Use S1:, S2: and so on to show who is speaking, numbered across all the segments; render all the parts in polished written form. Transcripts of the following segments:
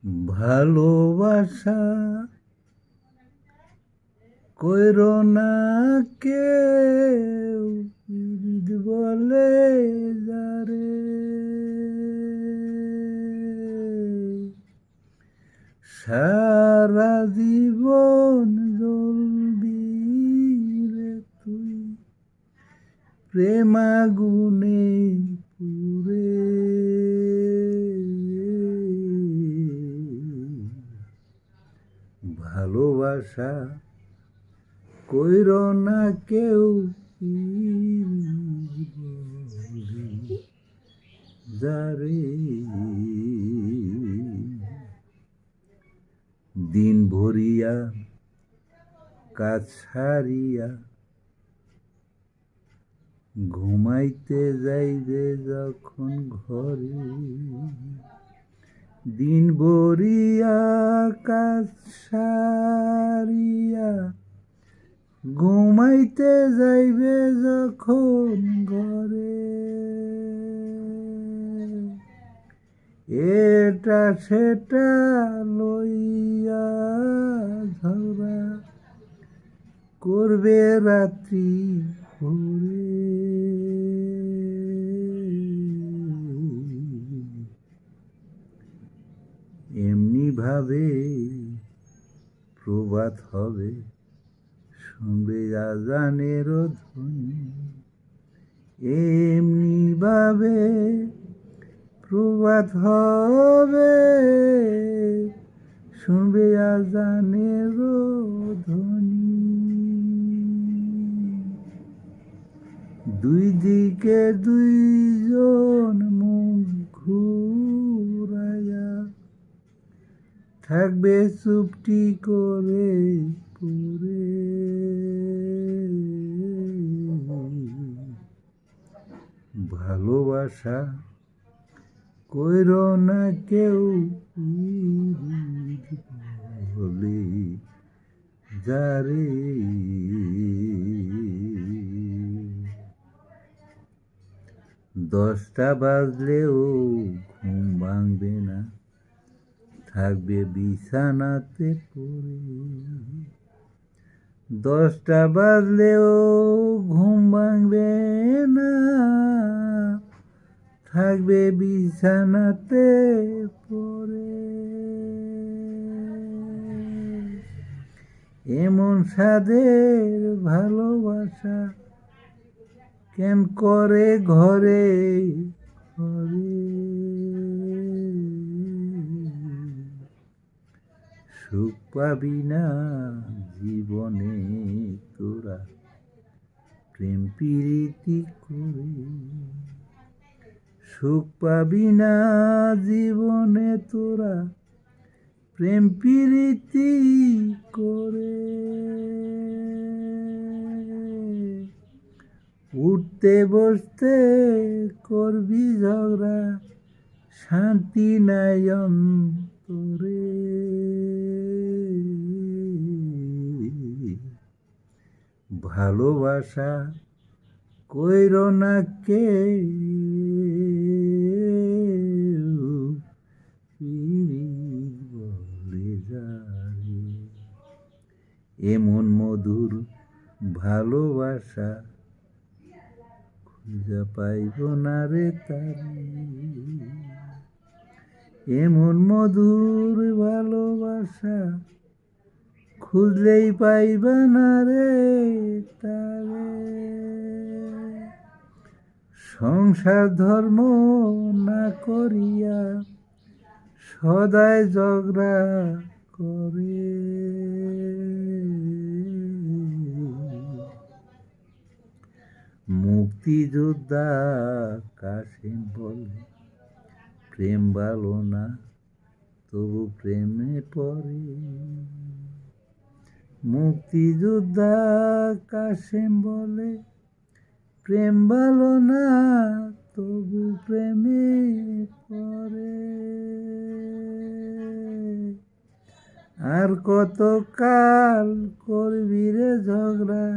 S1: ভালোবাসা কইরো না কেউ পীড়িত বলে যারে, সারা জীবন জ্বলবি রে তুই প্রেম আগুনে পুরে। ভালোবাসা কইরো না কেউ যারে, দিন ভরিয়া কাজ সারিয়া ঘুমাইতে যাইবে যখন ঘরে, দিন ভরিয়া কাজ সারিয়া ঘুমাইতে যাইবে যখন ঘরে, এটা সেটা লইয়া ঝগড়া করবে রাত্রি ভোরে। এমনি ভাবে প্রভাত হবে, শুনবে আজানের ধ্বনি, এমনি ভাবে প্রভাত হবে, শুনবে আজানের ধ্বনি। দুই দিকে দুইজন মুখ ঘুরাইয়া থাকবে চুপটি করে পড়ে, ভালোবাসা কইরো না কেউ বলে যারে, দশটা বাজলেও ঘুম ভাঙবে না, থাকবে বিছানাতে পড়ে, দশটা বাজলেও ঘুম ভাঙবে না, থাকবে বিছানাতে পড়ে। এমন সাদের ভালোবাসা কেন করে ঘরে ঘরে, সুখ পাবি না জীবনে তোরা প্রেম প্রীতি করে, সুখ পাবি না জীবনে তোরা প্রেম প্রীতি করে, উঠতে বসতে করবি ঝগড়া শান্তি নাই অন্তরে, ভালোবাসা কইরো না কেউ পীড়িত বলে যারে, এমন মধুর ভালোবাসা খুঁজে পাইব না রে তারে, এমন মধুর ভালোবাসা খুঁজলেই পাইবা না রে তারে, সংসার ধর্ম না করিয়া সদাই ঝগড়া করে, মুক্তিযোদ্ধা কাসেম বলে প্রেম ভালো না তবু প্রেমে পড়ে, মুক্তিযোদ্ধা কাসেম বলে প্রেম ভালো না তবু প্রেমে পড়ে, আর কত কাল করবি রে ঝগড়া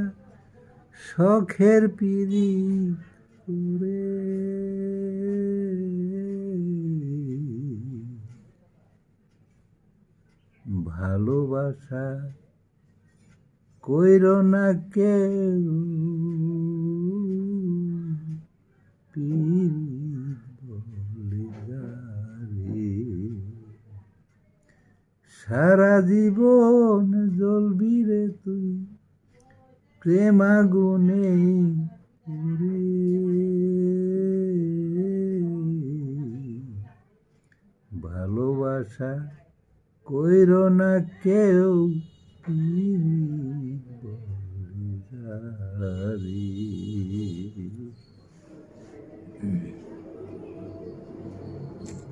S1: শখের পিরিত করে। ভালোবাসা কইরো না কেউ পীড়িত বলে যারে। সারা জীবন জ্বলবি রে তুই প্রেম আগুনে পুড়ে। ভালোবাসা কইরো না কেউ পীড়িত বলে যারে।